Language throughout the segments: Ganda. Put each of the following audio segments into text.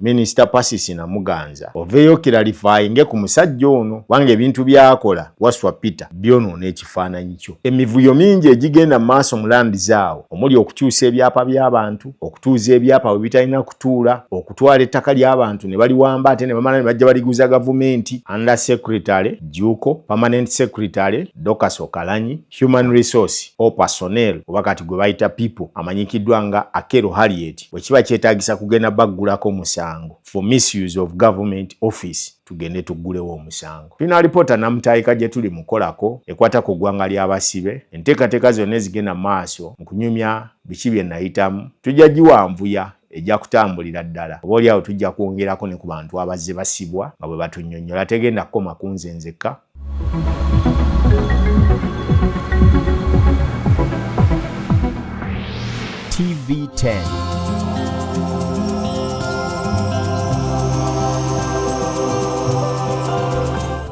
Minister Pasisi Namuganza oveyo clarifyinge ku musajja ono wange ebintu byakola waswa Peter byonoona ekifaananyi kyo. Emivuyo mingi egigenda maaso mu landi zaawo omuli okukyusa ebyapa by'abantu, okutuuza ebyapa we bitalina kutuula, okutwala ettaka ly'abantu ne baliwamba ate ne bamala ne bajja baliguza gavumenti. Under Secretary Juko, Permanent Secretary Dokas Okalanyi, Human Resource or Personnel oba kati gwe bayita people amanyikiddwa nga Akero Harriet bwe kiba kyetaagisa kugenda baggulako musango for misuse of government office tugende tuggulewo omusango. Tulina alipoota Namutaayika gye tuli mukolako ekwata ku ggwanga ly'abasibe, enteekateeka zonna ezigenda maaso mu kunyumya biki bye nayitamu tujja giwanvuya ejja kutambulira ddala. Oba oliawo tujja kwongerako ne ku bantu abazze basibwa nga bwe batunnyonnyola tegenda kukoma ku nze nzekka. TV10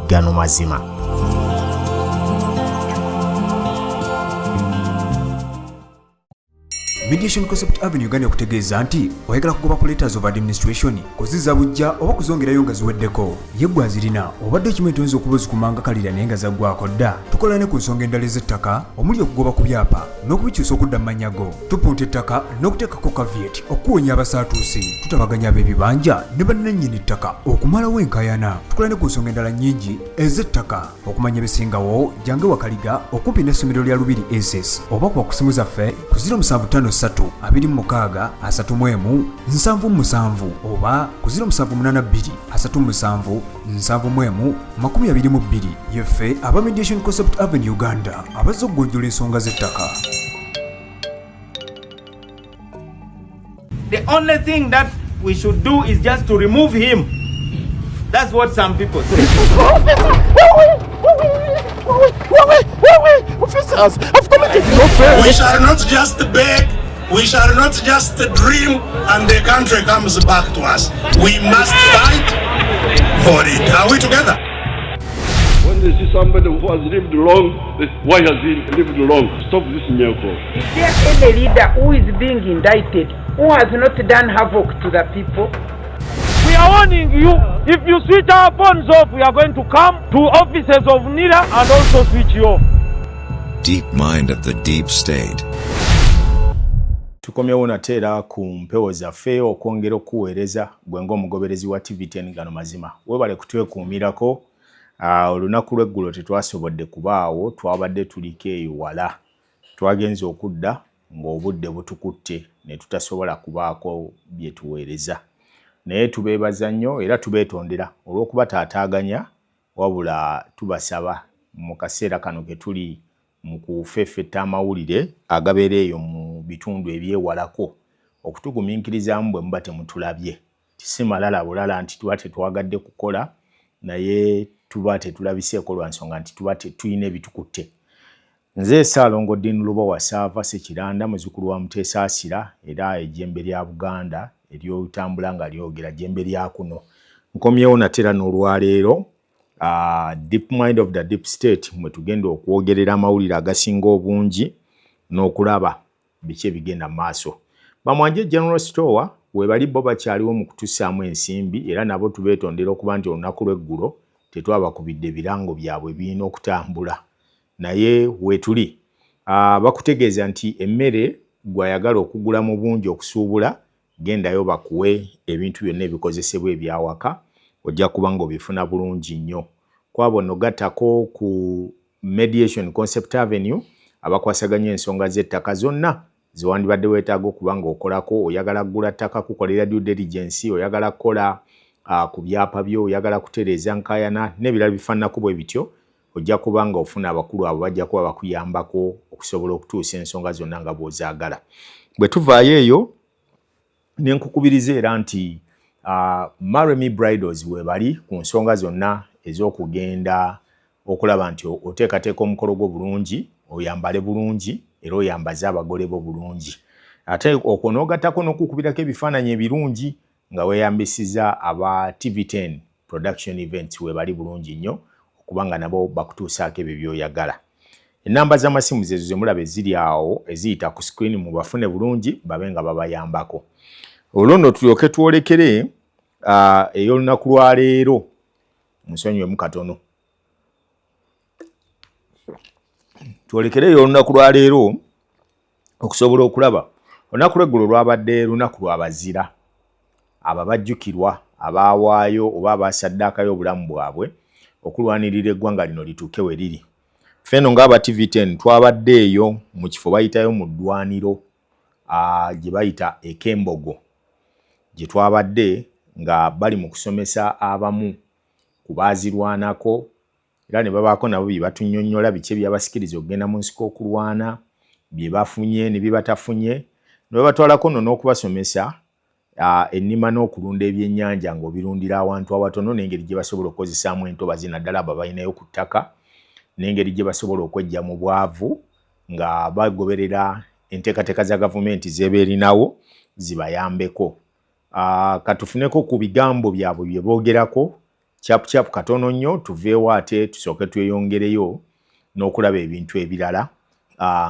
Gano mazima. Mediation Concept Avenue gani okutegeeza nti oyagala kugoba ku letters of administration kuziza bujja oba kuzongerayo nga ziweddeko yeggwa zirina obadde okimanyi tuyinza okuba ozikumanga kalira naye nga zaggwako dda. Tukola ne ku nsonga endala ez'ettaka omuli okugoba ku byapa n'okubikyusa okudda mu manyago, tupunta ettaka n'okuteekako caveat okuwonya abasaatuusi, tutabaganya ab'ebibanja ne bannannyini ettaka okumalawo enkaayana. Tukola ne ku nsonga endala nnyingi ez'ettaka okumanya ebisingawo jange wakaliga okumpi n'essomero lya Lubiri SS oba kuba ku simu zaffe ku 075 26 31 77 oba ku 0782 37 71 22 yeffe aba Mediation Concept Avenue Uganda abazze okugonjola ensonga z'ettaka. The only thing that we should do is just to remove him. That's what some people say. Officers, I've committed no offense. We shall not just beg, we shall not just dream and the country comes back to us. We must fight for it. Are we together? When they see somebody who has lived long, why has he lived long? Stop this miracle. Is there any leader who is being indicted who has not done havoc to the people? We are warning you, if you switch our phones off, we are going to come to offices of NIRA and also switch you off. Deep mind of the deep state. Tukomyewo nateera ku mpewo zaffe okwongera okuweereza gwe ng'omugoberezi wa TV10 Gano Mazima. Weebale kutwekuumirako. Olunaku lw'eggulo tetwasobodde kubaawo, twabadde tuliko eyo wala. Twagenze okudda ng'obudde butukutte ne tutasobola kubaako bye tuweereza. Naye tubeebaza nnyo era tubeetondera olw'okubataataaganya wabula tubasaba mu kaseera kano ke tuli mu kufeefetta amawulire agabeera eyo mu bitundu ebyewalako okutugumiikirizaamu bwe muba temutulabye. Si malala bulala nti tuba tetwagadde kukola naye tuba tetulabiseeko lwa nsonga nti tuba tetulina ebitukutte. Nze Ssaalongo Dean Lubowa Saava Ssekiranda muzzukulu wa Muteesa Asira era ejjembe lya Buganda eryotambula nga lyogera jjembe lya kuno. Nkomyewo nateera n'olwaleero Deep Mind of the Deep State mwe tugenda okwogerera amawulire agasinga obungi n'okulaba biki ebigenda maaso. Bamwanje General Store webali bo bakyaliwo mu kutussaamu ensimbi era nabo tubeetondera okuba nti olunaku lw'eggulo tetwabakubidde birango byabwe birina okutambula. Naye wetuli bakutegeeza nti emmere gwayagala okugula mu bungi okusuubula gendayo bakuwe ebintu byonna ebikozesebwa ebyawaka ojja kuba ng'obifuna bulungi nnyo. Kwabo nno gattako ku Mediation Concept Avenue abakwasaganya ensonga z'ettaka zonna ziwandibadde weetaaga okuba ng'okolako, oyagala kugula ttaka kukolera due diligence, oyagala kukola ku byapa byo, oyagala kutereeza nkaayana n'ebirala bifaananako bwe bityo, ojja kuba nga ofuna abakulu abo bajja kuba bakuyambako okusobola okutuusa ensonga zonna nga bw'ozaagala. Bwe tuvaayo eyo ne nkukubiriza era nti Maremy Bridals webali ku nsonga zonna ez'okugenda okulaba nti oteekateeka omukolo gwo bulungi, oyambale bulungi era oyambaze abagole bo bulungi. Ate okwo n'ogattako n'okukubirako ebifaananyi ebirungi nga weeyambisiza aba TV10 Production Events webali bulungi nnyo okuba nga nabo bakutuusaako ebyo by'oyagala. Ennamba z'amasimu zezo ze mulaba eziri awo eziyita ku screen mu bafune bulungi babe nga babayambako. Olwo nno tulyoke twolekere ey'olunaku lwa leero musonyiwemu katono twolekere ey'olunaku lwa leero okusobola okulaba olunaku lw'eggulo lwabadde lunaku lw'abazira abo abajjukirwa abaawaayo oba abaasaddaakayo obulamu bwabwe okulwanirira eggwanga lino lituuke we liri. Ffeno ng'aba TV10 twabadde eyo mu kifo bayitayo mu ddwaniro gye bayita Ekembogo gye twabadde nga bali mu kusomesa abamu ku baazirwanako era ne babaako nabo bye batunnyonnyola biki ebyabasikiriza okugenda mu nsiko okulwana bye bafunye ne bye batafunye ne babatwalako nno n'okubasomesa ennima n'okulunda ebyennyanja ng'obirundira awantu awatono n'engeri gye basobola okukozesaamu entobazi naddala abo balinayo ku ttaka n'engeri gye basobola okweggya mu bwavu nga bagoberera enteekateeka za gavumenti z'ebeerinawo zibayambeko. Katufuneko ku bigambo byabwe bye boogerako kyapu katono nnyo tuveewo ate tusooke tweyongereyo n'okulaba ebintu ebirala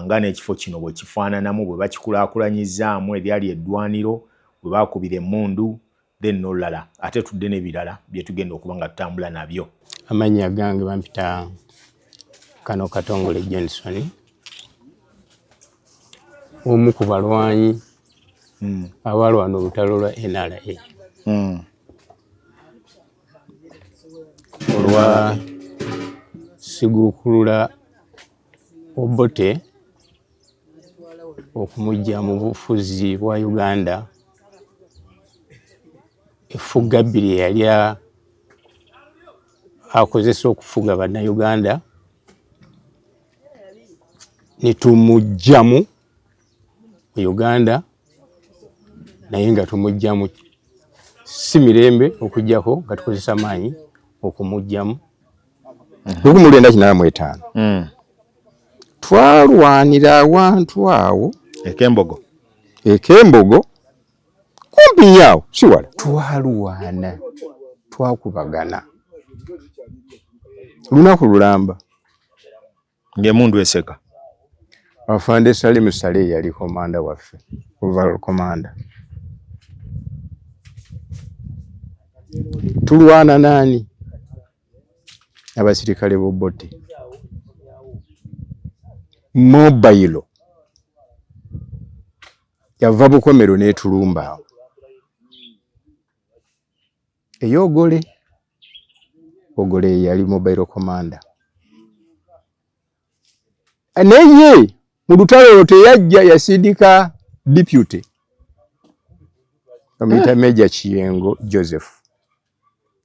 nga n'ekifo kino bwe kifaananamu bwe bakikulaakulanyizaamu eryali eddwaniro bwe baakubira emmundu then n'olulala ate tudde n'ebirala bye tugenda okuba nga tutambula nabyo. Amannya gange bampita Kano Katongole Johnson omu ku balwanyi abalwana olutalo lwa NRA olwa Siguukulula Obote okumujja mu bufuzi bwa Uganda effuga bbiri yali akozesa okufuga bannayuganda ne tumujjamu mu Uganda naye nga tumujjamu si mirembe okujjako nga tukozesa maanyi okumujjamu. 1985 twalwanira awantu awo Ekembogo kumpi nnyo si wala twalwana twakubagana lunaku lulamba ng'emundu eseka. Afande Salim Saleh yali komanda waffe overall commander. Tulwana nani abasirikale b'Obote mobile yava Bukomero n'etulumba ey'Ogole yali mobile commander neye mu lutalo teyajja yasindika deputy amita Major Chiyengo Joseph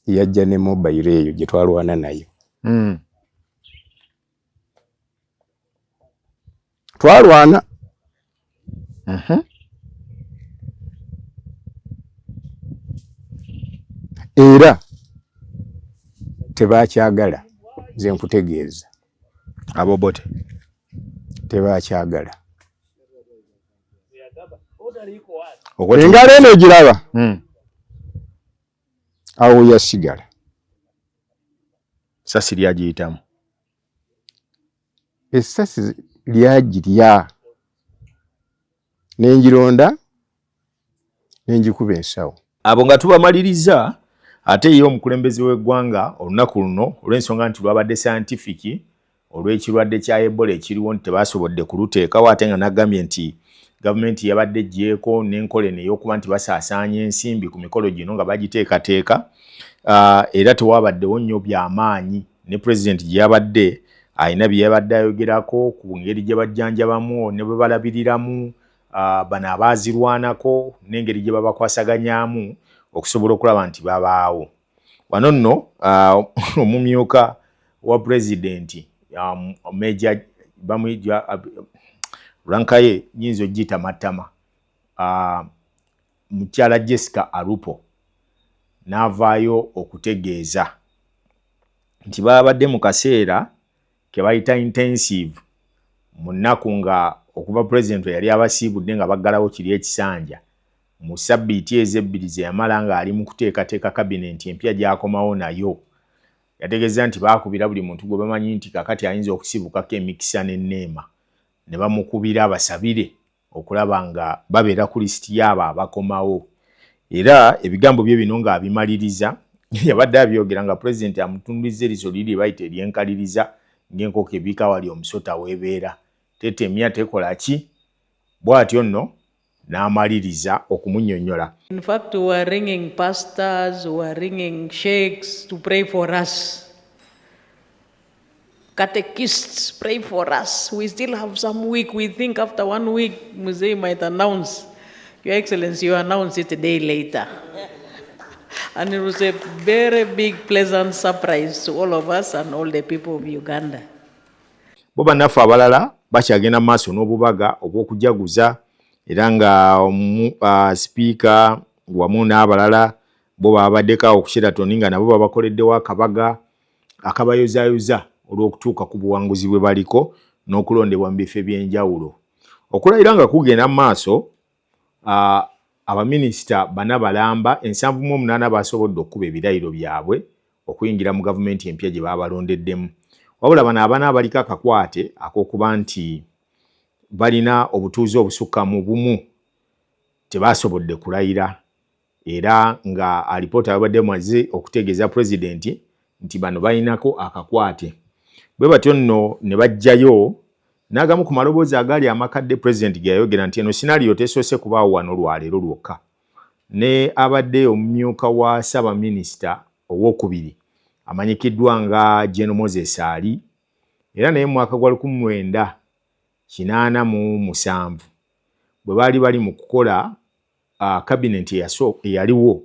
yajja ne mobile eyo gye twalwana nayo twalwana era tebakyagala nze nkutegeeza Abobote tebakyagala engalo eno giraba awo yasigala essasi lyagiyitamu essasi lyagirya n'engironda n'engikuba ensawo. Abo nga tubamaliriza ate ye omukulembeze w'eggwanga olunaku luno olw'ensonga nti lwabadde scientific olw'ekirwadde kya Ebola ekiriwo nti tebasobodde kuluteekawo ate nga nagambye nti gavumenti yabadde egyeko n'enkola eno ey'okuba nti basaasaanya ensimbi ku mikolo gino nga bagiteekateeka era tewabaddewo nnyo by'amaanyi ne pulezidenti gye yabadde ayina bye yabadde ayogerako ku ngeri gye bajjanjabamu ne bwe balabiriramu bano abaazirwanako n'engeri gye babakwasaganyaamu okusobola okulaba nti babaawo. Wano nno omumyuka wa pulezidenti Major Rankaye nyinza ogiyita Matama mukyala Jessica Arupo n'avaayo okutegeeza nti babadde mu kaseera ke bayita intensive mu nnaku nga okuva pulezidenti yali abasiibudde nga baggalawo kiri ekisanja mu ssabbiiti ezebbiri ze yamala nga ali mu kuteekateeka kabinenti empya gy'akomawo nayo. Yategeeza nti baakubira buli muntu gwe bamanyi nti kakati ayinza okusibukako emikisa n'enneema ne bamukubira abasabire okulaba nga babeera ku lisiti y'abo abakomawo era ebigambo bye bino nga abimaliriza yabadde abyogera nga president amutunduliza eriso liri bayita eryenkaliriza ng'enkoko ebika wali omusota weebeera tetemya tekola ki bw'atyo nno n'amaliriza okumunnyonnyola. In fact, we were ringing pastors, we were ringing sheikhs to pray for us. Catechists, pray for us. We still have some week. We think after 1 week, Mzee might announce, Your Excellency, you announce it a day later. And it was a very big, pleasant surprise to all of us and all the people of Uganda. Bo bannaffe abalala bakyagenda mu maaso n'obubaga obw'okujaguza era nga sipiika wamu n'abalala bo babaddeko okukira toni nga nabo babakoleddewo akabaga akabayozaayoza olw'okutuuka ku buwanguzi bwe baliko n'okulondebwa mu bifo eby'enjawulo. Okulayira nga kugenda mu maaso, abaminisita bana balamba 78 basobodde okukuba ebirayiro byabwe okuyingira mu gavumenti empya gye baabalondeddemu. Wabula bano abana abaliko akakwate ak'okuba nti balina obutuuzi obusukka mu bumu tebasobodde kulayira, era nga alipoota babadde maze okutegeeza pulezidenti nti bano balinako akakwate. Bwe batyo nno ne bajjayo n'agamu ku maloboozi agaali amakadde pulezidenti ge yayogera nti eno sinaliyo tesoose kubaawo wano lwaleero lwokka. Ne abadde omumyuka wa Ssaabaminisita owookubiri amanyikiddwa nga General Moses Ali, era naye mu mwaka gwa 1987 bwe baali bali mu kukola kabineti eyaliwo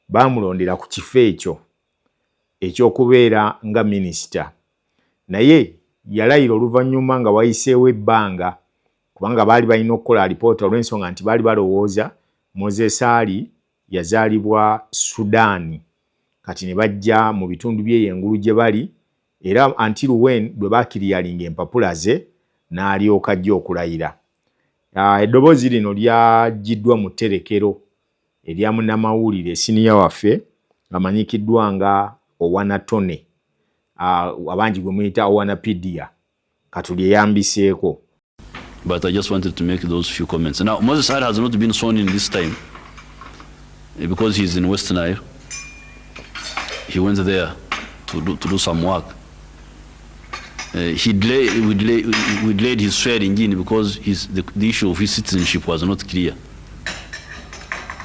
baamulondera ku kifo ekyo eky'okubeera nga minisita, naye yalayira oluvannyuma nga wayiseewo ebbanga kubanga baali balina okukola alipoota olw'ensonga nti baali balowooza Moses Ali yazaalibwa Sudaani, kati ne bajja mu bitundu by'eyengulu gye bali, era until when bwe baakiriyalinga empapula ze n'alyoka ajja okulayira. Eddoboozi lino lyaggiddwa mu tterekero erya munnamawulire siniya waffe amanyikiddwa nga Owanatone, abangi gwe muyita Owanapedia, katulyeyambiseeko. But I just wanted to make those few comments. Now, Moses Ali has not been sworn in this time because he's in Western Nile. He went there to do some work. We delayed his swearing in because the issue of his citizenship was not clear.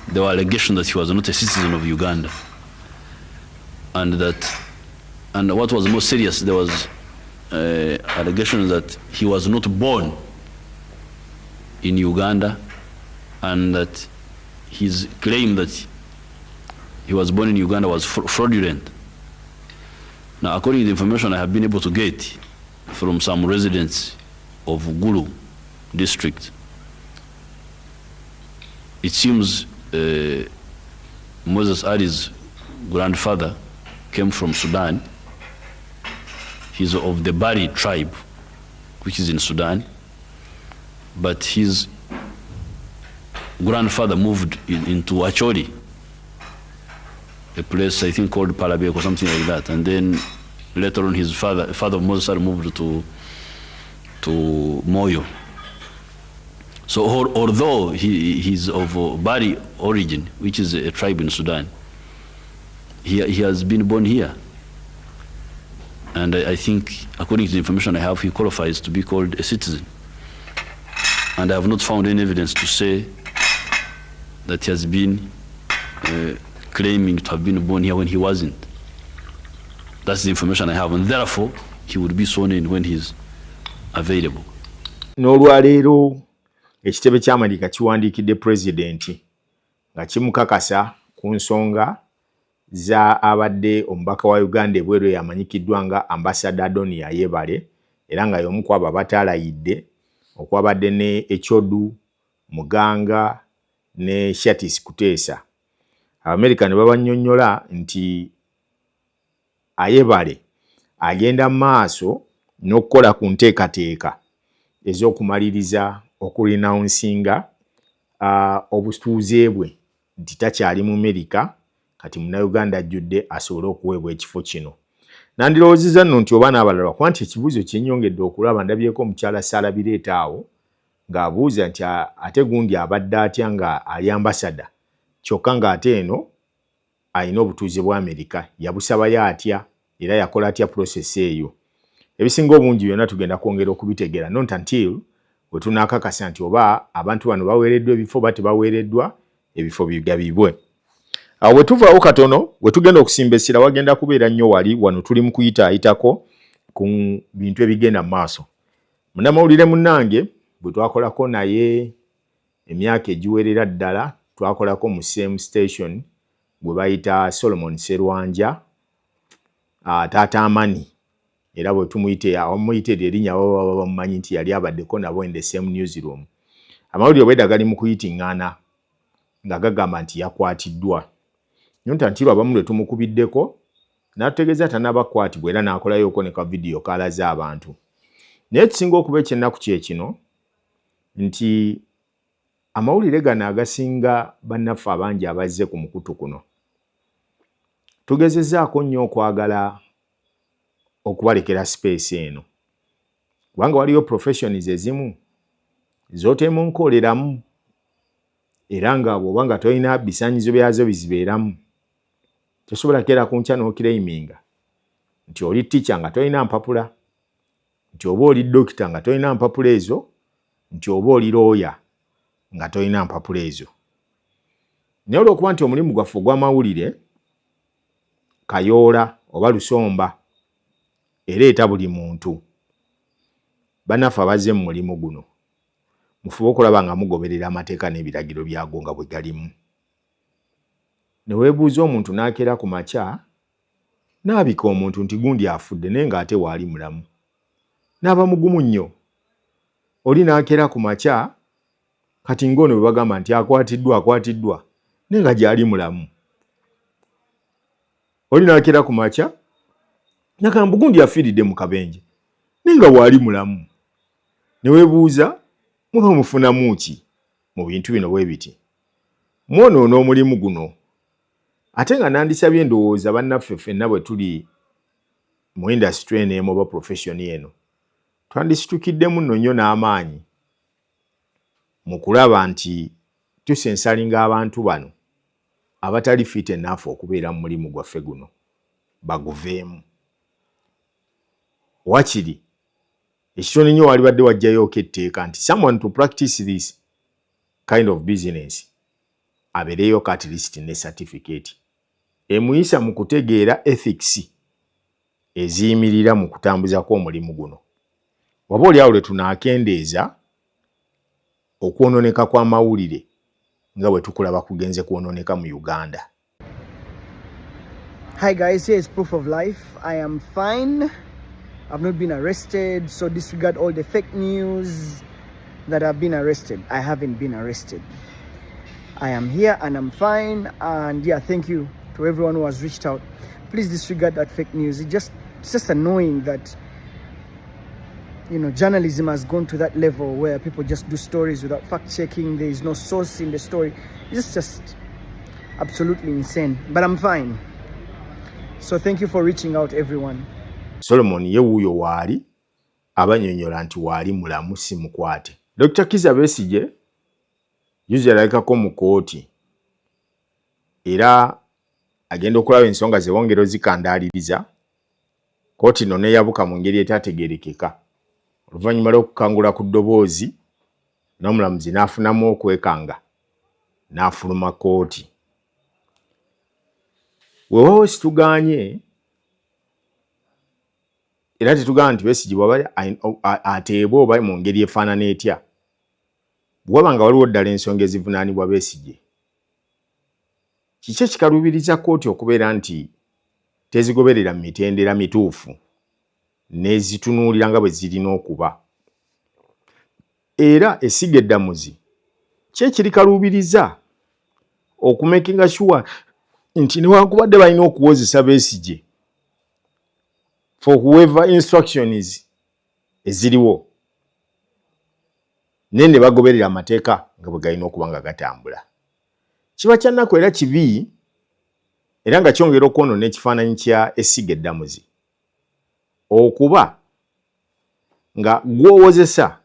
There were allegations that he was not a citizen of Uganda, and what was most serious, there was allegations that he was not born in Uganda, and that his claim that he was born in Uganda was fraudulent. Now, according to the information I have been able to get from some residents of Gulu district, it seems Moses Ali's grandfather came from Sudan. He's of the Bari tribe, which is in Sudan, but his grandfather moved into Acholi, a place I think called Palabek or something like that, and then later on his father of Moses Ali moved to Moyo. So although he's of Bari origin, which is a tribe in Sudan, he has been born here. And I think, according to the information I have, he qualifies to be called a citizen. And I have not found any evidence to say that he has been claiming to have been born here when he wasn't. That's the information I have, and therefore he would be sworn in when he's available. N'olwaleero ekitebe ky'Amaliika kiwandiikidde pulezidenti nga kimukakasa ku nsonga za abadde omubaka wa Uganda ebweru yamanyikiddwa nga Ambassador Adonia Yebale, era nga y'omu ku abo abatalayidde okwabadde ne Ekyodu Muganga ne Shatis Kuteesa. Abamerika ne babannyonnyola nti Ayebale agenda maaso n'okukola ku nteekateeka ez'okumaliriza okurinaunsinga obutuuze bwe nti takyali mu Amerika, kati Munnayuganda ajjudde asobole okuweebwa ekifo kino. Nandirowoozezza nno nti oba n'abalala kuba nti ekibuuzo kyennyongedde okulaba, ndabyeko omukyala Saalabireeta awo ng'abuuza nti ate gundi abadde atya nga ali ambasada kyokka ng'ate eno alina obutuuze bwa Amerika yabusabayo atya era yakola atya process eyo. Ebisinga obungi byonna tugenda kwongera okubitegeera not until we tunaakakasa nti oba abantu bano baweereddwa ebifo oba tebaweereddwa ebifo bigabibwe. Awo we tuvaawo katono we tugenda okusimba essira wagenda kubeera nnyo wali wano tuli mu kuyitaayitako ku bintu ebigenda mu maaso. Munnamawulire munnange bwe twakolako naye emyaka egiwerera ddala twakolako mu same station gwe bayita Solomon Serwanja Taata Amani era bwe tumuyite awamuyite erinnya baba bamumanyi nti yali abaddeko nabo in the same newsroom. Amawulire bweda gali mu kuyitingana nga gagamba nti yakwatiddwa. Nyonta ntirwa abamu lwe tumukubiddeko n'atutegeeza tannabakwatibwa era n'akolayo ne ka video kalaza abantu. Naye kisinga okuba ekyennaku kyekino nti amawulire gano agasinga bannaffe abangi abazze ku mukutu kuno tugezezzaako nnyo okwagala okubalekera space eno kubanga waliyo professions ezimu z'oteemu nkoleramu era nga bw'oba nga tolina bisaanyizo byazo bizibeeramu tosobola keera ku nkya n'okiraiminga nti oli teacher nga tolina mpapula, nti oba oli dokita nga tolina mpapula ezo, nti oba oli lawyer nga tolina mpapula ezo. Naye olw'okuba nti omulimu gwaffe ogw'amawulire kayoola oba lusomba ereeta buli muntu, bannaffe abazze mu mulimu guno mufube okulaba nga mugoberera amateeka n'ebiragiro byago nga bwe galimu. Ne weebuuza omuntu n'akeera ku makya n'abika omuntu nti gundi afudde naye ng'ate waali mulamu, n'aba mugumu nnyo. Oli n'akeera ku makya kati ng'ono bwe bagamba nti akwatiddwa naye nga gy'ali mulamu. Oli n'akeera ku makya n'agamba gundi afiiridde mu kabenje naye nga bw'ali mulamu. Ne weebuuza muba mufunamu ki mu bintu bino bwe biti? Mwonoona omulimu guno. Ate nga nandisabye ndowooza bannaffe ffenna bwe tuli mu industry eno emu oba profession eno twandisitukiddemu nno nnyo n'amaanyi mu kulaba nti tusensalinga abantu bano abatali fit enough okubeera mu mulimu gwaffe guno baguveemu. Wakiri ekitono nnyo walibadde wajjayo etteeka nti someone to practice this kind of business abeereyo at least ne certificate emuyisa mu kutegeera ethics eziyimirira mu kutambuzako omulimu guno. Waba oli awo lwe tunaakendeeza okwonooneka kw'amawulire nga bwe tukulaba kugenze kwonooneka mu Uganda. Hi guys, here is proof of life. I am fine. I've not been arrested, so disregard all the fake news that I've been arrested. I haven't been arrested. I am here and I'm fine, and yeah, thank you to everyone who has reached out. Please disregard that fake news. It's just annoying that, you know, journalism has gone to that level where people just do stories without fact checking. There is no source in the story. It's just absolutely insane, but I'm fine. So thank you for reaching out, everyone. Solomon ye wuuyo waali abanyonyola nti waali mulamu si mukwate. Dr. Kizza Besigye yuzi alabikako mu kooti era agenda okulaba ensonga ze wongero zikandaaliriza. Kooti no neeyabuka mu ngeri etategeerekeka. Oluvannyuma lw'okukangula ku ddoboozi n'omulamuzi n'afunamu okwekanga n'afuluma kooti. Weewaawo situgaanye era tetugamba nti Besigye bw'aba ateebwa oba mu ngeri efaanana etya. Bw'aba nga waliwo ddala ensonga ezivunaanibwa Besigye, kiki ekikaluubiriza kooti okubeera nti tezigoberera mu mitendera mituufu n'ezitunuulira nga bwe zirina okuba? Era essiga eddamuzi ki ekirikaluubiriza okumakinga sure nti newankubadde balina okuwozesa Besigye for whoever instructions eziriwo ne bagoberera amateeka nga bwe galina okuba nga gatambula? Kiba kyannaku era kibi era nga kyongera okwonoona ekifaananyi kya essiga eddamuzi okuba nga gw'owozesa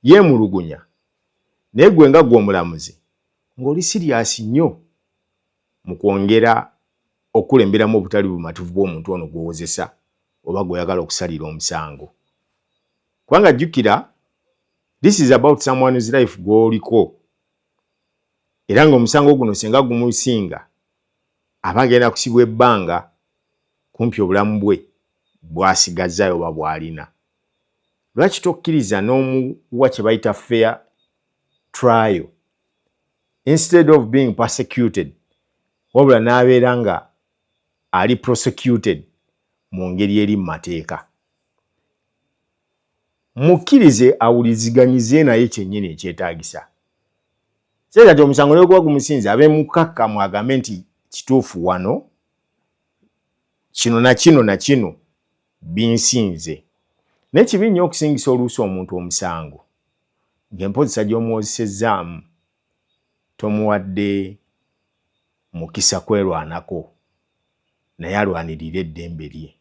yeemulugunya naye gwe nga gw'omulamuzi ng'oli serious nnyo mu kwongera okulemberamu obutali bumatuvu bw'omuntu ono gw'owozesa oba gw'oyagala okusalira omusango. Kubanga jjukira, this is about someone's life gw'oliko. Era ng'omusango guno singa gumusinga aba agenda kusibwa ebbanga kumpi obulamu bwe bw'asigazzayo oba bw'alina. Lwaki tokkiriza n'omuwa kye bayita fair trial instead of being persecuted, wabula n'abeera nga ali prosecuted mu ngeri eri mu mateeka. Mukkirize awuliziganyize naye kyennyini ekyetaagisa. Kye kati omusango ne guba gumusinze abe mukakkamu agambe nti kituufu wano kino na kino na kino binsinze. N'ekibi nnyo okusingisa oluusi omuntu omusango ng'empozesa gy'omuwozesezzaamu tomuwadde mukisa kwerwanako naye alwanirira eddembe lye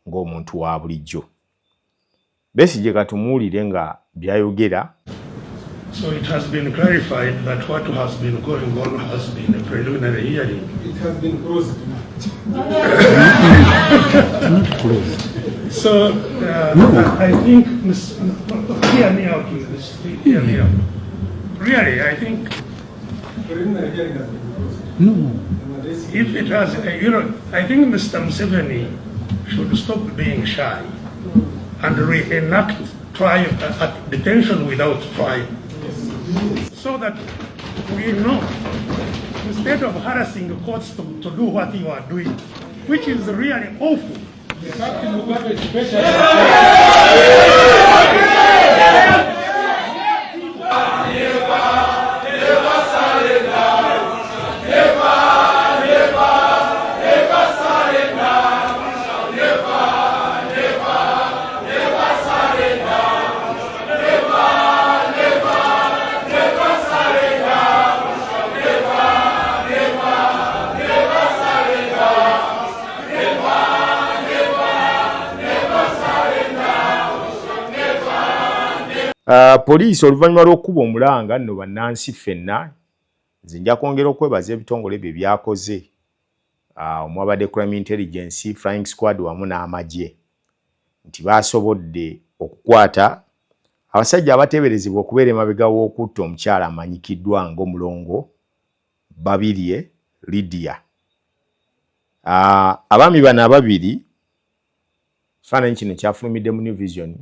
ng'omuntu wa bulijjo. Besigye katumuwulire nga byayogera. So it has been clarified that what has been going on has been a preliminary hearing. It has been closed. Not closed. So I think, hear me out, hear me out. Really, I think. Preliminary hearing has been closed. No. If it has, I think Mr. Museveni should stop being shy and reenact trial, detention without trial. So that we know, instead of harassing the courts to do what you are doing, which is really awful. Poliisi oluvannyuma lw'okuba omulanga nno bannansi ffenna nze nja kwongera okwebaza ebitongole bye byakoze omwabadde Crime Intelligence, Flying Squad wamu n'amagye nti baasobodde okukwata abasajja abateeberezebwa okubeera emabega w'okutta omukyala amanyikiddwa ng'omulongo Babirye Lydia. Abaami bano ababiri ekifaananyi kino kyafulumidde mu New Vision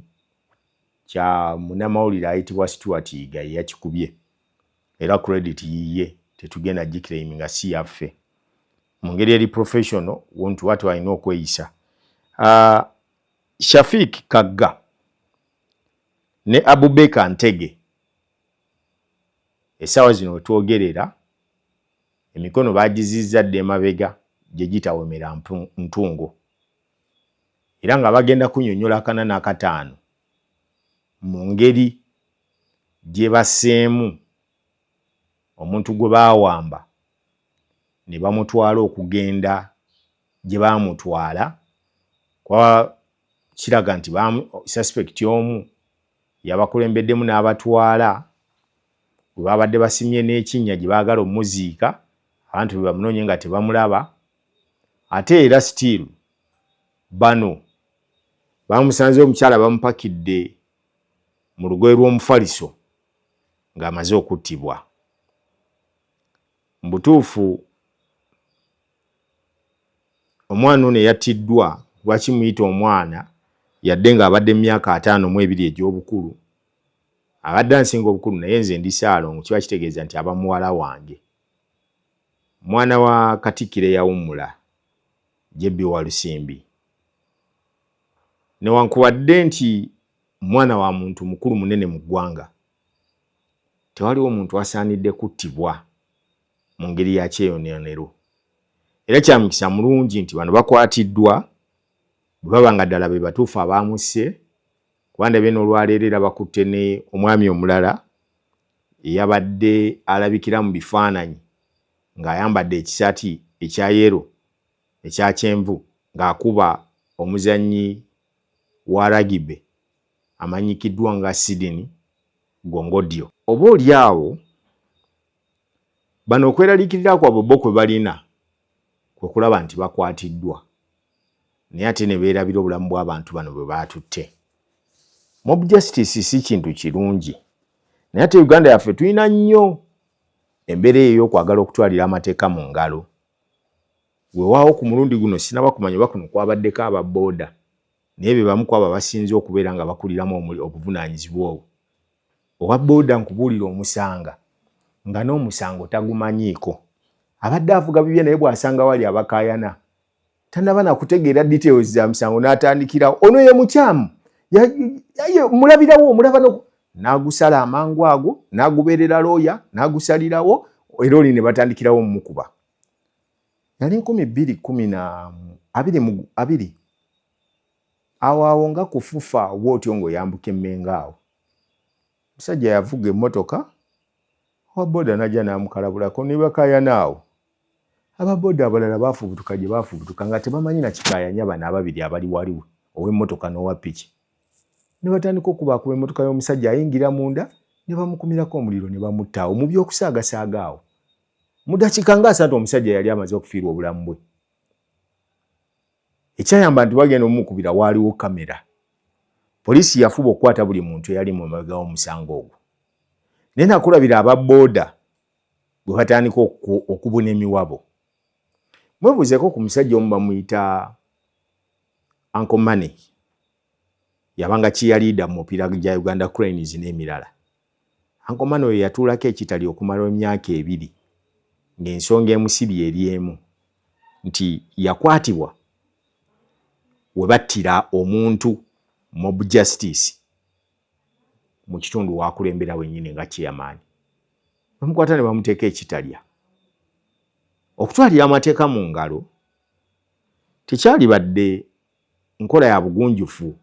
kya munnamawulire ayitibwa Stuart Yiga yakikubye era credit yiye tetugenda giclaiminga si yaffe mu ngeri eri professional wontu watu alina okweyisa. Shafik Kagga ne Abubeka Ntege essaawa zino wetwogerera emikono baagizizza dde emabega gye gitawemera ntungo era nga bagenda kunnyonnyola 4 na 5 mu ngeri gye baseemu omuntu gwe baawamba ne bamutwala okugenda gye baamutwala kwa kiraga nti suspect omu yabakulembeddemu n'abatwala bwe babadde basimye n'ekinnya gye baagala omuziika abantu be bamunoonye nga tebamulaba ate era still bano bamusanze omukyala bamupakidde mu lugoye lw'omufaliso ng'amaze okuttibwa. Mu butuufu omwana ono yattiddwa lwaki muyita omwana yadde ng'abadde mu myaka 52 egy'obukulu abadde ansinga obukulu naye nze ndi Ssaalongo kiba kitegeeza nti aba muwala wange mwana wa Katikkiro eyawummula Jebbi Walusimbi newankubadde nti mwana wa muntu mukulu munene mu ggwanga tewaliwo omuntu asaanidde kuttibwa mu ngeri ya kyeyonero era kya mukisa mulungi nti bano bakwatiddwa bwe baba nga ddala be batuufu abaamusse kubanda beno olwaleerera bakutte ne omwami omulala eyabadde alabikira mu bifaananyi ng'ayambadde ekisaati ekya yero ekya kyenvu ng'akuba omuzannyi wa ragibe amanyikiddwa nga Sydney Gongodio. Oba oli awo bano okweraliikirira kwabwe bo kwe balina kwe kulaba nti bakwatiddwa naye ate ne beerabira obulamu bw'abantu bano bwe baatutte. Mob justice si kintu kirungi naye ate Uganda yaffe tulina nnyo embeera eyo y'okwagala okutwalira amateeka mu ngalo. Weewaawo ku mulundi guno sinaba kumanya oba kuno kwabaddeko aba booda naye be bamu ku abo basinze okubeera nga bakuliramu obuvunaanyizibwa obwo. Owa booda nkubuulira omusanga nga n'omusango tagumanyiiko. Abadde avuga bibye naye bw'asanga wali abakaayana tannaba nakutegeera details za musango n'atandikirawo ono ye mukyamu mulabirawo omulaba n'agusala amangu ago n'agubeerera looya n'agusalirawo era oli ne batandikirawo mumukuba. Yali 2022 awo nga kufufa bw'otyo ng'oyambuka emmenga awo musajja yavuga emmotoka owa booda najja n'amukalabulako ne bakaayana awo. Ababoda abalala baafubutuka gye baafubutuka nga tebamanyi na kikaayanya bano ababiri abali waliwo ow'emmotoka n'owa piki ne batandika okubakuba emmotoka y'omusajja ayingira munda ne bamukumirako omuliro ne bamutta awo mu by'okusaagasaaga awo. Mu ddakiika nga 3 omusajja yali amaze okufiirwa obulamu bwe. Ekyayamba nti bagenda omukubira waaliwo kamera. Poliisi yafuba okukwata buli muntu eyali mu mabega w'omusango ogwo. Naye nakulabira ababooda bwe batandika okubuna emiwabo. Mwebuuzeeko ku musajja omu bamuyita Uncle Money. Yabanga cheerleader mu mupiira gya Uganda Cranes n'emirala. Uncle Money oyo yatuulako ekitali okumala emyaka 2 ng'ensonga emusibye eri emu nti yakwatibwa we battira omuntu mob justice mu kitundu waakulembera wennyini nga chairman. Bamukwata ne bamuteeka ekitalya. Okutwalira amateeka mu ngalo tekyali badde nkola ya bugunjufu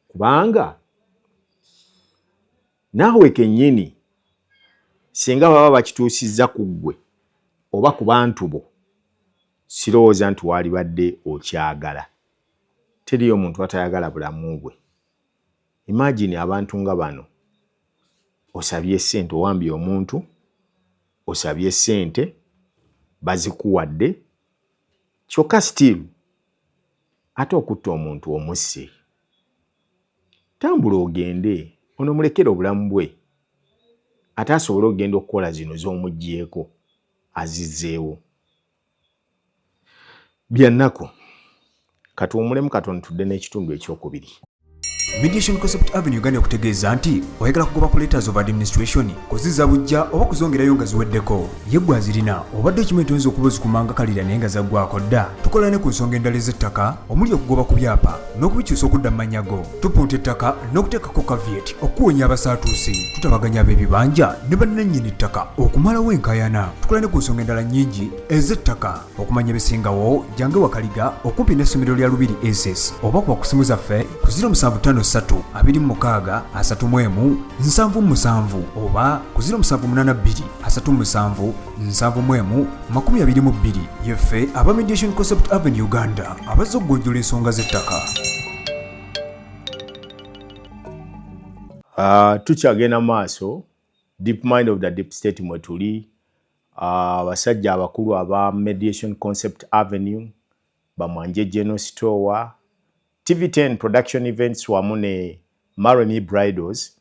kubanga naawe kennyini singa baba bakituusizza ku ggwe oba ku bantu bo sirowooza nti waali badde okyagala. Teriyo omuntu atayagala bulamu bwe. Imagine abantu nga bano osabye ssente owambye omuntu osabye ssente bazikuwadde kyokka still ate okutta omuntu omusse. Tambula ogende ono mulekere obulamu bwe ate asobole okugenda okukola zino z'omuggyeko azizzeewo. Byannako katuwumulemu Katonda tudde n'ekitundu ekyokubiri. Mediation Concept Avenue Uganda okutegeeza nti oyagala kugoba ku letters of administration kuziza bujja oba kuzongerayo nga ziweddeko yeggwa zirina obadde okimanyi tuyinza okuba ozikumanga kalira naye nga zaggwako dda. Tukola ne ku nsonga endala ez'ettaka omuli okugoba ku byapa n'okubikyusa okudda mu mannya go, tupunta ettaka n'okuteekako caveat okuwonya abasaatuusi, tutabaganya ab'ebibanja ne bannannyini ttaka okumalawo enkaayana. Tukola ne ku nsonga endala nnyingi ez'ettaka okumanya ebisingawo jange wakaliga okumpi n'essomero lya Lubiri SS oba kuba ku simu zaffe ku 075 3 oba ku 0782 yeffe aba Mediation Concept Avenue Uganda abazze okugonjola ensonga z'ettaka. Tukyagenda maaso deep mind of the deep state mwe tuli abasajja abakulu aba Mediation Concept Avenue bamwanje General Store TV10 production events wamu ne Maroni Bridals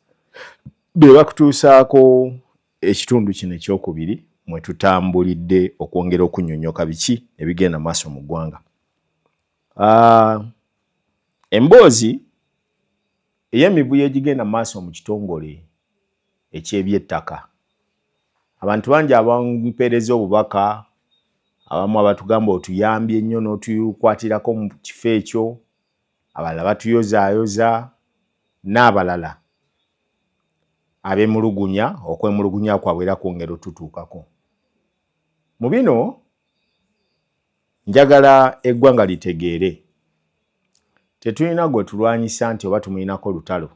be bakutuusaako ekitundu kino ekyokubiri mwe tutambulidde okwongera okunyonyoka biki ebigenda maaso mu ggwanga. Emboozi ey'emivuyo egigenda maaso mu kitongole eky'ebyettaka. Abantu bangi abampeereza obubaka abamu abatugamba otuyambye ennyo n'otukwatirako mu kifo ekyo, abalala batuyozaayoza n'abalala abemulugunya okwemulugunya kwabwe era kwongera otutuukako. Mu bino njagala eggwanga litegeere tetulina gwe tulwanyisa nti oba tumulinako lutalo.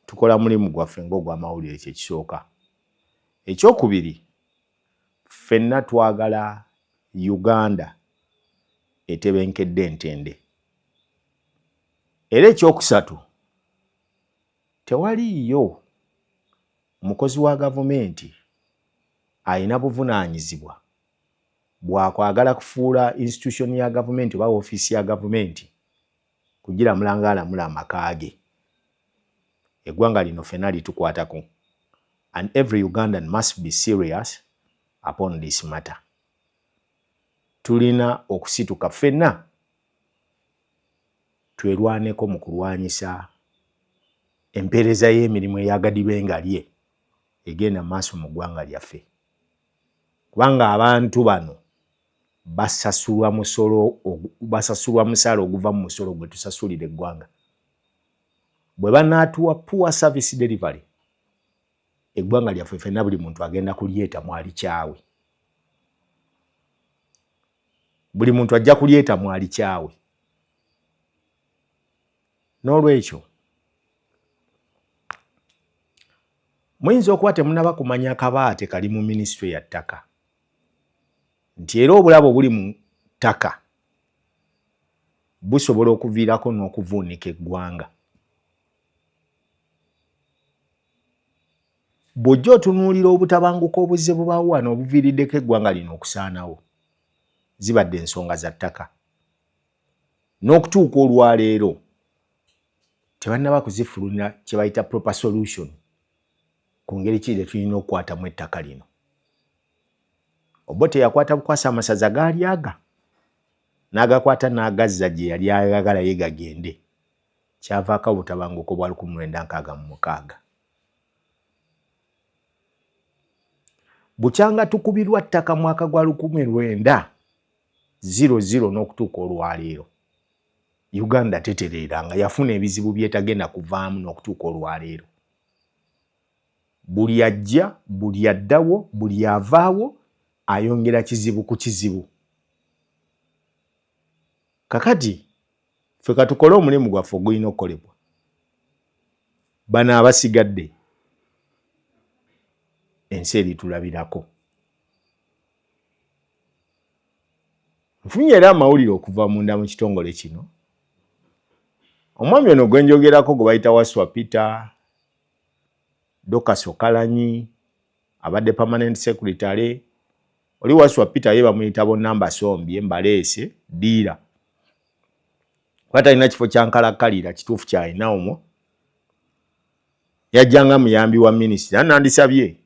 Tukola mulimu gwaffe ng'ogw'amawulire kye kisooka. Ekyokubiri, ffenna twagala Uganda etebenkedde entende. Era ekyokusatu, tewaliiyo omukozi wa gavumenti alina buvunaanyizibwa bwakwagala kufuula institution ya gavumenti oba ofiisi ya gavumenti kugira mulanga alamula amaka ge. Eggwanga lino ffenna litukwatako. And every Ugandan must be serious upon this matter. Tulina okusituka ffenna twerwaneko mu kulwanyisa empeereza y'emirimu eyagadibwa engalye egenda maaso mu ggwanga lyaffe. Kubanga abantu bano basasulwa musaala oguva mu musolo gwe tusasulira eggwanga. Bwe banaatuwa poor service delivery, eggwanga lyaffe ffenna buli muntu agenda kulyeta mwali kyawe. Buli muntu ajja kulyeta mwali kyawe. N'olwekyo muyinza okuba temunaba kumanya akabaate kali mu minisitule ya ttaka nti era obulabo buli mu ttaka busobola okuviirako n'okuvuunika eggwanga. Bw'ojja otunuulira obutabanguko obuzze bubaawo wano obuviiriddeko eggwanga lino okusaanawo, zibadde ensonga za ttaka. N'okutuuka olwaleero tebannaba kuzifulumya kye bayita proper solution ku ngeri ki tulina okukwatamu ettaka lino. Obote yakwata bukwasa amasaza gaali aga n'agakwata n'agazza gye yali ayagala ye gagende, kyavaako obutabanguko bwa 1966. Bukyanga tukubirwa ttaka mwaka gwa 1900 n'okutuuka olwaleero, Uganda tetereeranga, yafuna ebizibu byetagenda kuvaamu n'okutuuka olwaleero. Buli ajja, buli addawo, buli avaawo ayongera kizibu ku kizibu. Kakati ffe katukole omulimu gwaffe ogulina okukolebwa. Bano abasigadde ensi eritulabirako. Nfunye era amawulire okuva munda mu kitongole kino. Omwami ono gwe njogerako gwe bayita Waswa Peter, Dorcas Okalanyi, abadde permanent secretary. Oli Waswa Peter ye bamuyita Bonnamba Sombye mbaleese diira. Kwata ina kifo kyankalakkalira kituufu kyalina omwo. Yajjanga muyambi wa minisita nandisabye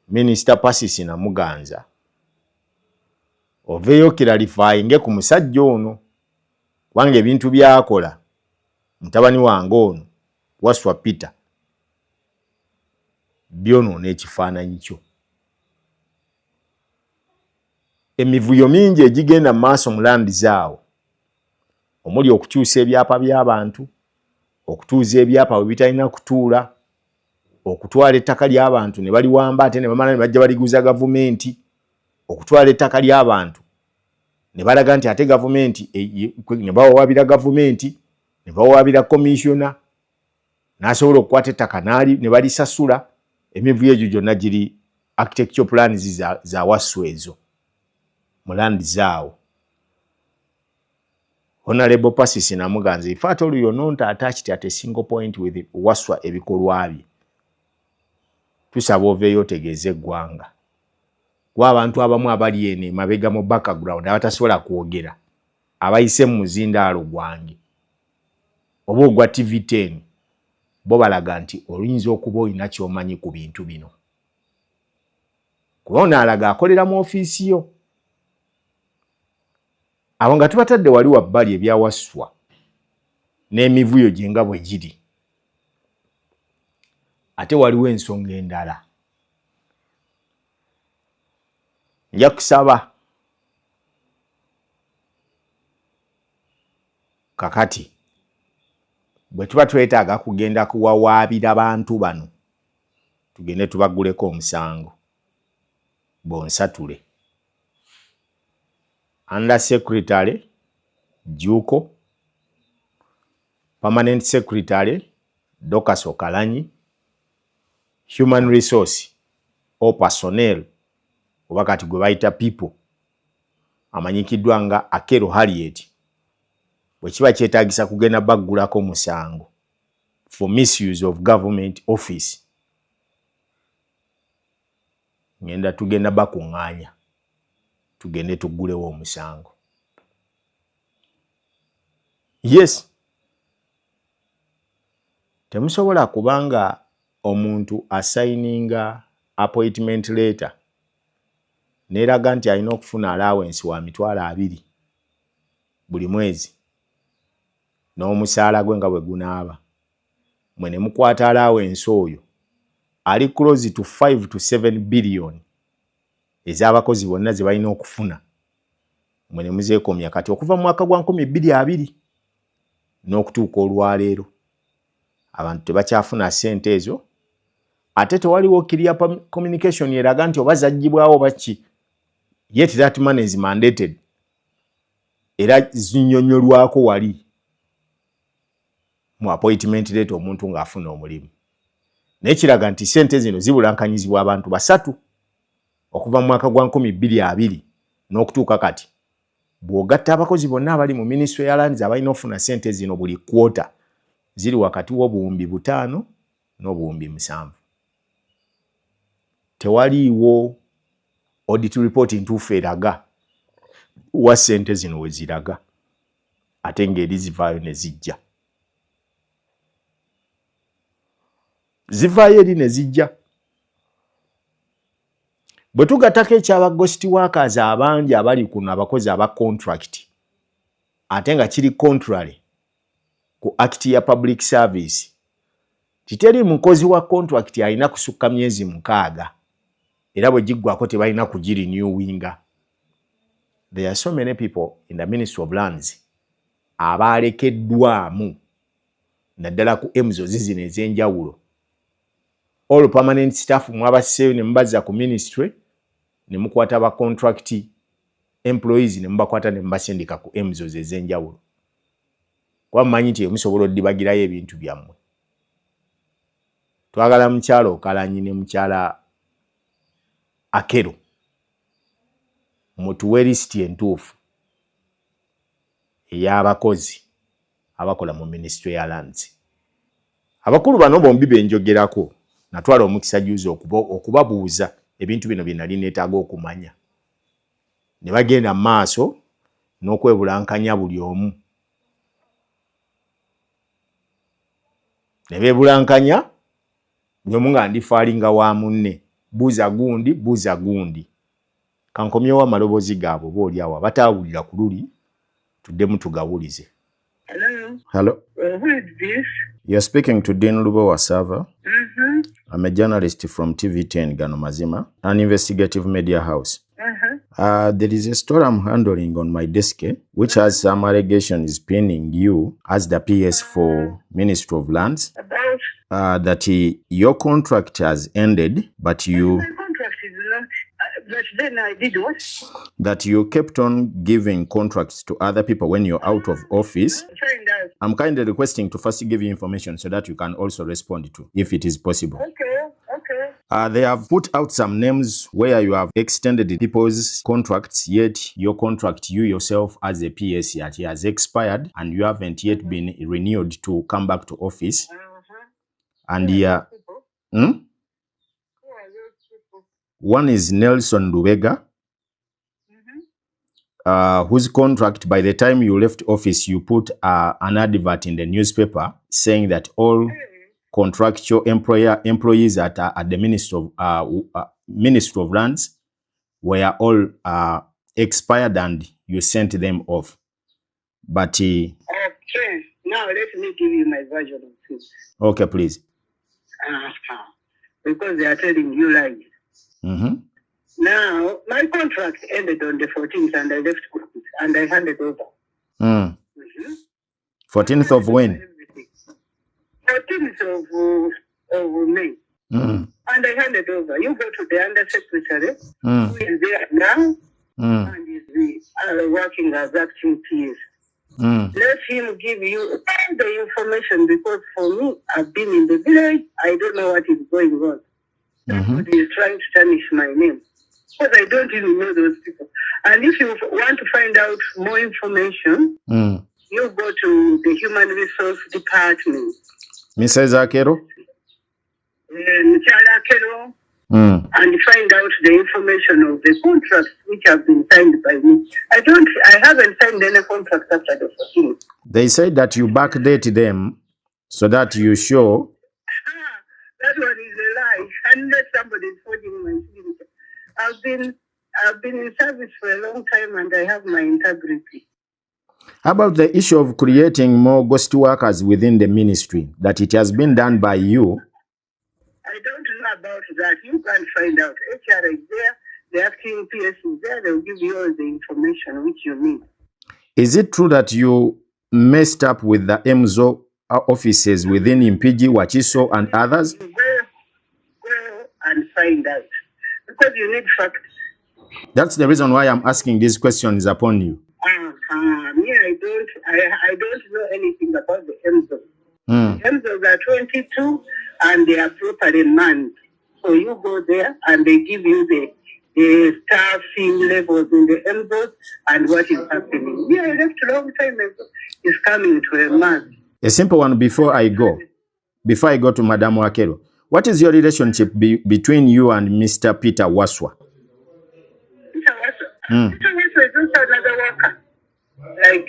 Minisita Pasisi Namuganza oveeyo kiralifayinge ku musajja ono, kubanga ebintu byakola mutabani wange ono Waswa Peter byonoona ekifaananyi kyo. Emivuyo mingi egigenda mu maaso mu landi zaawo, omuli okukyusa ebyapa by'abantu, okutuuza ebyapa we bitalina kutuula, okutwala ettaka ly'abantu ne baliwamba ate ne bamala ne bajja baliguza gavumenti, okutwala ettaka ly'abantu ne balaga nti ate gavumenti ne bawawaabira gavumenti, ne bawawaabira komisiona n'asobola okukwata ettaka ne balisasula. Emivuyo egyo gyonna giri architecture plans za Waswa ezo mu landi zaawo. Honorable Pasisi Namuganza, if at all you're not attached at a single point with Waswa ebikolwa bye, tusaba oveeyo otegeeze eggwanga. Kuba abantu abamu abali eno emabega mu background abatasobola kwogera, abayise mu muzindaalo gwange oba ogwa TV10, bo balaga nti oyinza okuba olina ky'omanyi ku bintu bino. Kuba ono alaga akolera mu ofiisi yo. Abo nga tubatadde wali wabbali ebya Waswa n'emivuyo gye nga bwe giri. Ate waliwo ensonga endala. Nja kusaba kakati bwe tuba twetaaga kugenda kuwawaabira bantu bano, tugende tubaguleko omusango bonsatule. Under Secretary Juko, Permanent Secretary Dorcas Okalanyi, Human Resource or Personnel oba kati gwe bayita people amanyikiddwa nga Akero Harriet, bwe kiba kyetaagisa kugenda baggulako musango for misuse of government office, tugenda bakuŋŋaanya tugende tuggulewo omusango. Yes, temusobola kubanga omuntu assigninga appointment letter neraga nti alina okufuna allowance wa $20,000 buli mwezi n'omusaala gwe nga bwe gunaaba, mwe ne mukwata allowance oyo ali close to 5 to 7 billion ez'abakozi bonna ze balina okufuna, mwe ne muzeekomya kati okuva mu mwaka gwa 2020 n'okutuuka olwaleero abantu tebakyafuna ssente ezo, ate tewaliwo clear communication eraga nti oba zaggibwawo baki, yet that money is mandated era zinnyonnyolwako wali mu appointment letter omuntu ng'afuna omulimu. Naye kiraga nti ssente zino zibulankanyizibwa abantu basatu okuva mu mwaka gwa 2020 n'okutuuka kati. Bw'ogatta abakozi bonna abali mu Ministry ya Lands abalina ofuna ssente zino buli kwota ziri wakati w'obuwumbi 5 n'obuwumbi 7. Tewaliiwo audit report ntuufu eraga wa ssente zino we ziraga ate ng'eri zivaayo ne zijja. Zivaayo eri ne zijja. Bwe tugattako ekyaba ghost workers abangi abali kuno abakozi aba contract ate nga kiri contrary ku Act ya Public Service, kiteri mukozi wa contract alina kusukka myezi 6 era bwe giggwako tebalina kugirenewinga. There are so many people in the Ministry of Lands abalekeddwamu naddala ku emzo zizino ez'enjawulo. All permanent staff mwabaseeyo ne mbaza ku ministry ne mukwata ba contract employees ne mbakwata ne mbasindika ku emzo ez'enjawulo. Kwa mmanyi nti musobola oddibagirayo ebintu byammwe. Twagala mukyalo Okalanyi ne mukyala Akero mutuwe lisiti entuufu ey'abakozi abakola mu Ministry ya Lands. Abakulu bano bombi benjogerako natwala omukisa juuzi okubabuuza ebintu bino bye nali neetaaga okumanya. Ne bagenda maaso n'okwebulankanya buli omu. Ne beebulankanya buli omu nga ndifaalinga wa munne. Buuza gundi. Kankomyewo amaloboozi gaabwe boolyawo abataawulira ku luli tuddemu tugawulize. Hello. Who is this? You're speaking to Dean Lubo Wasava. I'm a journalist from TV10 Gano Mazima, an investigative media house. There is a story I'm handling on my desk, which has some allegations pinning you as the PS for Ministry of Lands. About? That your contract has ended, but you... My contract is not... but then I did what? That you kept on giving contracts to other people when you're out of office. I'm kindly requesting to first give you information so that you can also respond to, if it is possible. Okay. They have put out some names where you have extended people's contracts, yet your contract, you yourself as a PS, yet has expired and you haven't yet been renewed to come back to office. And one is Nelson Lubega, whose contract, by the time you left office, you put an advert in the newspaper saying that all contractual employees at the Ministry of Lands were all expired and you sent them off. But okay, now let me give you my version of things. Okay, please. Because they are telling you lies. Now, my contract ended on the 14th and I left office and I handed over. 14th of when? 14th of May. And I handed over. You go to the undersecretary, who is there now, and is working as acting PS. Let him give you all the information, because for me, I've been in the village, I don't know what is going on. But he's trying to tarnish my name, because I don't even know those people. And if you want to find out more information, you go to the Human Resource Department. Mrs. Akero? Mchala Akero. and find out the information of the contracts which have been signed by me. I haven't signed any contract after the 14th. They said that you backdate them so that you show. That one is a lie. Unless somebody is forging my signature. I've been in service for a long time and I have my integrity. How about the issue of creating more ghost workers within the ministry, that it has been done by you? I don't know about that. You can find out. HR is there. The acting PS is there. They'll give you all the information which you need. Is it true that you messed up with the EMZO offices within Impigi, Wachiso, and others? Go and find out. Because you need facts. That's the reason why I'm asking these questions upon you. Me, I don't know anything about the EMZO. EMZOs are 22 and they are properly manned. So you go there and they give you the staffing levels in the EMZOs and what is happening. Yeah, I left a long time ago. It's coming to a man. A simple one before I go to Madam Wakero. What is your relationship between you and Mr. Peter Waswa? Peter Waswa is also another worker. Like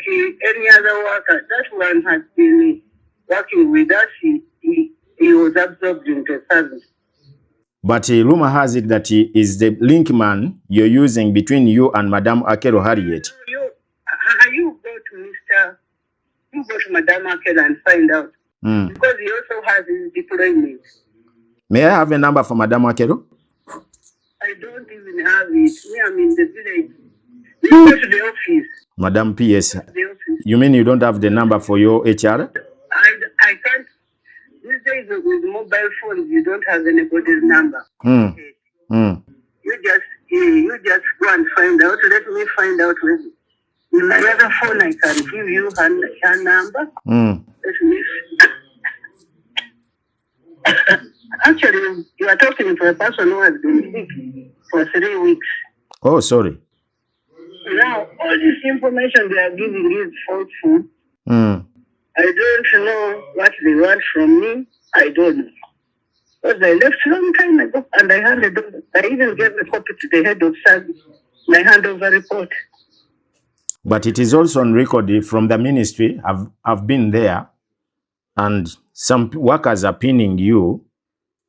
any other worker. That one has been working with us. He was absorbed into service. But rumor has it that he is the link man you're using between you and Madam Akero Harriet. You go to Madam Akero and find out. Because he also has his deployment. May I have a number for Madam Akero? I don't even have it. Me, I'm in the village. You go to the office. Madam PS. You mean you don't have the number for your HR? I can't. These days with mobile phones, you don't have anybody's number. You just go and find out. Let me find out. In my other phone, I can give you her number. Let me. Actually, you are talking to a person who has been sick for 3 weeks. Oh, sorry. Now, all this information they are giving is falsehood. I don't know what they want from me. I don't know. Because I left a long time ago and I handed over. I even gave a copy to the head of service. My handover report. But it is also on record from the ministry. I've been there and some workers are pinning you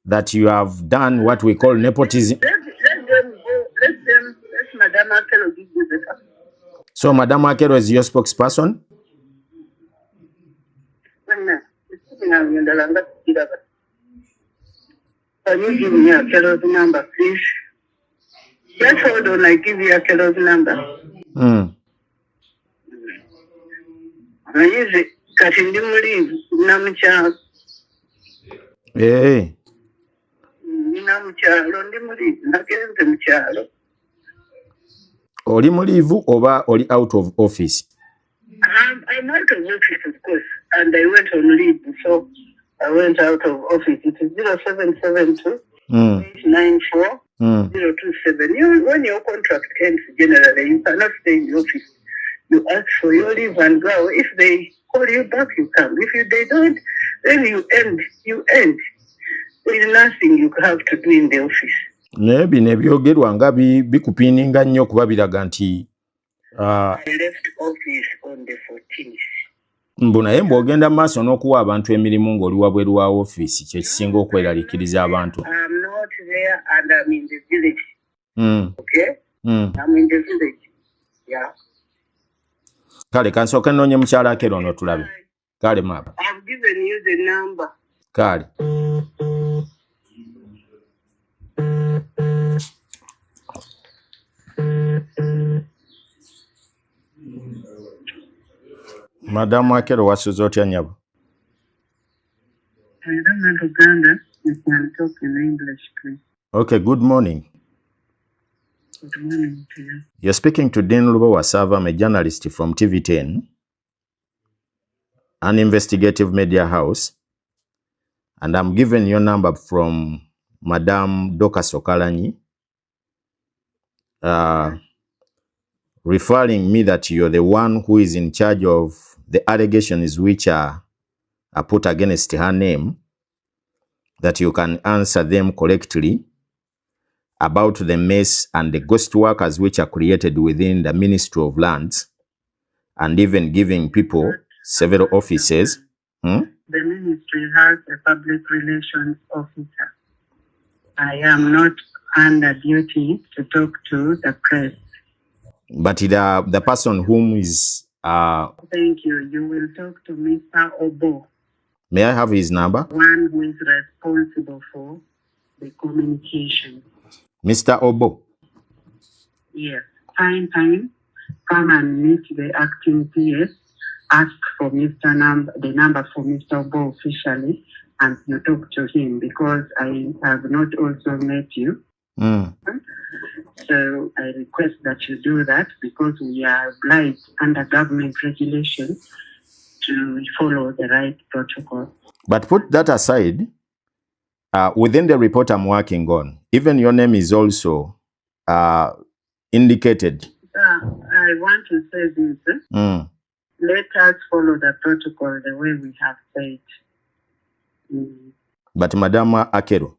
that you have done what we call nepotism. Let them go. Let Madam Akero give you the facts. So Madam Akero is your spokesperson? Can you give me Akero's number, please? Just hold on, I give you Akero's number. I use it. Kati muri namukyalo. Namukyalo ndi muri nagenze mukyalo. Oli mu leave oba oli out of office? I'm out of office, of course, and I went on leave, so I went out of office. It is 0772 894 027. When your contract ends, generally, you cannot stay in the office. You ask for your leave and go. If they call you back, you come. If they don't, then you end. There is nothing you have to do in the office. Nebi nebyogerwa nga bikupininga nnyo kuba biraga nti I left office on the 14th. Naye mbw'ogenda mu maaso n'okuwa abantu emirimu ng'oli wabweru wa ofiisi kye kisinga okweraliikiriza abantu. I'm not there and I'm in the village. Okay? I'm in the village. Yeah. Kale kansooke nnoonye mukyala Akero ono tulabe. Kale maaba. I've given you the number. Kale. Madam Akero wasuze otya nyabo? I don't know Uganda. You can talk in English, please. Okay, good morning. Good morning to you. You're speaking to Dean Lubo-Wasava. I'm a journalist from TV10, an investigative media house, and I'm given your number from Madam Dorcas Okalanyi, referring me that you're the one who is in charge of the allegations which are put against her name, that you can answer them correctly about the mess and the ghost workers which are created within the Ministry of Lands, and even giving people several offices. The ministry has a public relations officer. I am not under duty to talk to the press. But the person whom is... Thank you. You will talk to Mr. Obo. May I have his number? One who is responsible for the communication. Mr. Obo? Yes. Find time. Come and meet the acting PS. Ask for the number for Mr. Obo officially, and you talk to him, because I have not also met you. So I request that you do that, because we are obliged under government regulation to follow the right protocol. But put that aside, within the report I'm working on, even your name is also indicated. I want to say this. Let us follow the protocol the way we have said. But Madam Akero.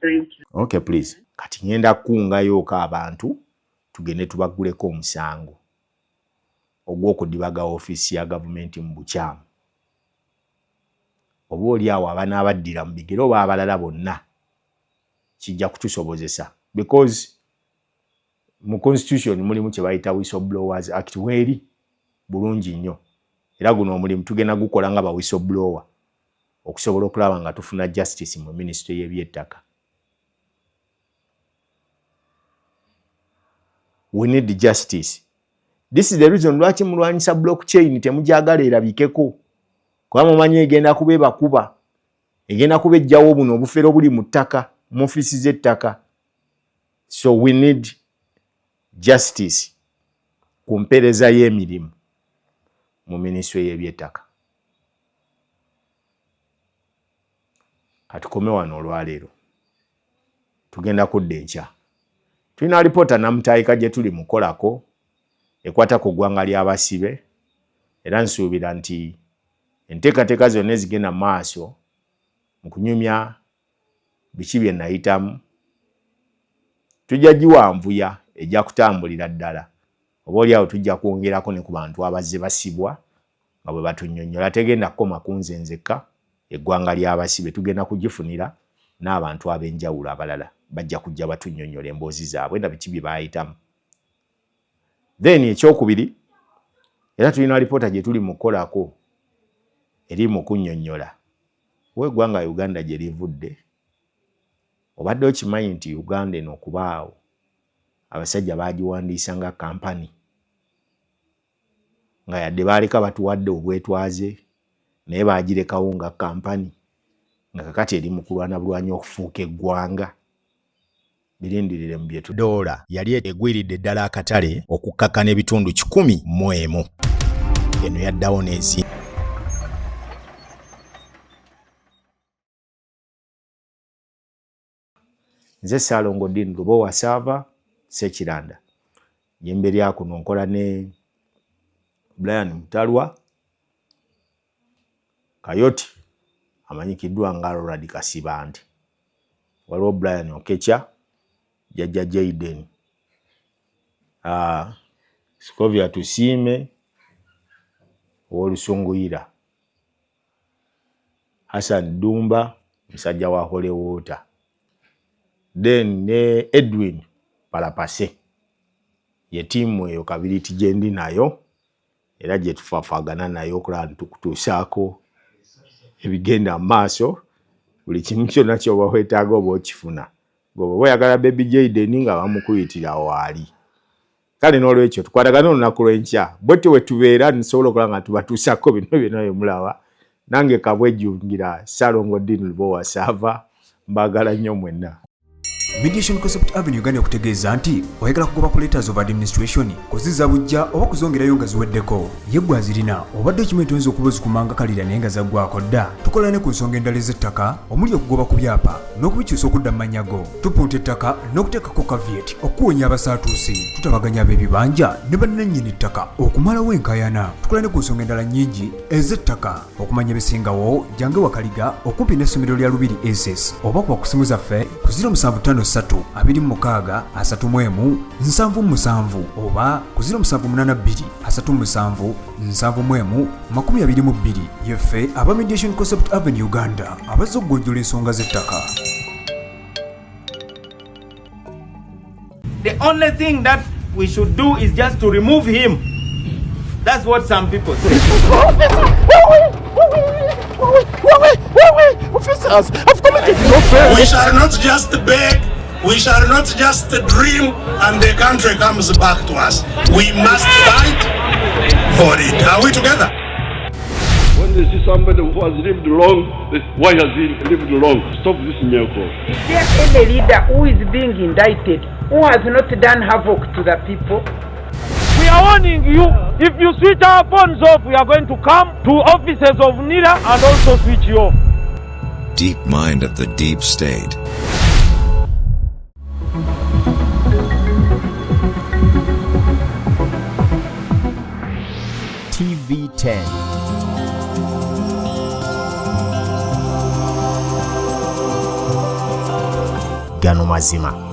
Thank you. Okay, please. Kati ngenda kungayoka abantu tugende tubaguleko omusango ogw'okudibaga ofisi ya gavumenti mu bukyamu. Oba oli awo abanaabaddira mu bigero oba abalala bonna kijja kutusobozesa, because mu constitution mulimu kye bayita Whistleblowers Act weeri bulungi nnyo, era guno omulimu tugenda gukola nga ba whistleblower okusobola okulaba nga tufuna justice mu ministry y'ebyettaka. We need justice. This is the reason lwaki mulwanyisa blockchain temujagala erabikeko, kuba mumanyi egenda kubeeba kuba, egenda kubejjawo buno obufere obuli mu ttaka, mu ofisi z'ettaka. So we need justice ku mpeereza y'emirimu mu ministry y'ebyettaka. Katukome wano olwaleero tugenda kudda enkya. Tulina alipoota namutaayika gye tuli mukolako ekwata ku ggwanga ly'abasibe, era nsuubira nti enteekateeka zonna ezigenda maaso mu kunyumya biki bye nayitamu tujja giwanvuya ejja kutambulira ddala. Oba oliawo tujja kwongerako ne ku bantu abazze basibwa nga bwe batunnyonnyola. Tegenda kukoma ku nze nzekka, eggwanga ly'abasibe tugenda kugifunira n'abantu ab'enjawulo abalala bajja kujja batunnyonnyola emboozi zaabwe na biki bye baayitamu. Then ekyokubiri, era tulina alipoota gye tuli mukolako eri mu kunnyonnyola w'eggwanga Uganda gye livudde. Obadde okimanyi nti Uganda eno okubaawo abasajja baagiwandiisa nga kampani, nga yadde baaleka batuwadde obwetwaze naye baagirekawo nga kampani, nga kakati eri mu kulwana bulwanya okufuuka eggwanga. Birindirire mu byetu. Doola yali egwiridde ddala akatale okukkakana ebitundu 100 eno yaddawo n'ezi. Nze Saalongo Dean Lubowa Sava Sekiranda. Yembe lyako nonkola ne Brian Mutalwa Kayoti amanyikiddwa nga Ronald Kasibandi. Waliwo Brian Okecha, Jajja Jaden, Scovia Tusime, Olusunguyira, Hassan Dumba, musajja wa Hollywood. Then ne Edwin Palapase, ye tiimu eyo kabiriti gyendi nayo, era gye tufaafagana nayo okulaba ntukutuusaako ebigenda maaso, buli kimu kyonna ky'oba weetaaga oba okifuna. Goba oyagala Baby Jaden nga bamukuyitira waali. Kale n'olwekyo tukwatagana olunaku lw'enkya, bwetyo bwe tubeera nsobola okulaba nga tubatuusaako bino byonna bye mulaba. Nange kabwejjungira Saalongo Dean Lubowa Sava, mbaagala nnyo mwenna. Mediation Concept Avenue Uganda okutegeeza nti oyagala kugoba ku letters of administration kuziza bujja oba kuzongerayo nga ziweddeko yeggwa zirina obadde okimanyi oyinza okuba ozikumanga kalira naye nga zaggwako dda. Tukola ne ku nsonga endala ez'ettaka omuli okugoba ku byapa n'okubikyusa okudda mu mannya go, tupunta ettaka n'okuteekako caveat okuwonya abasaatuusi, tutabaganya ab'ebibanja ne bannannyini ettaka okumalawo enkaayana. Tukola ne ku nsonga endala nnyingi ez'ettaka okumanya ebisingawo jange wakaliga okumpi n'essomero lya Lubiri SS oba kuba ku simu zaffe ku 075 053 26 31 77 oba ku 0782 37 71 22 yeffe aba Mediation Concept Avenue Uganda abazze okugojjola ensonga z'ettaka. The only thing that we should do is just to remove him. That's what some people say. Officers, I've committed no offense. We shall not just beg, we shall not just dream and the country comes back to us. We must fight for it. Are we together? When they see somebody who has lived long, they say, why has he lived long? Stop this miracle. Is there any leader who is being indicted who has not done havoc to the people? We are warning you, if you switch our phones off, we are going to come to offices of NIRA and also switch you off. Deep mind of the deep state. TV10 Gano Mazima.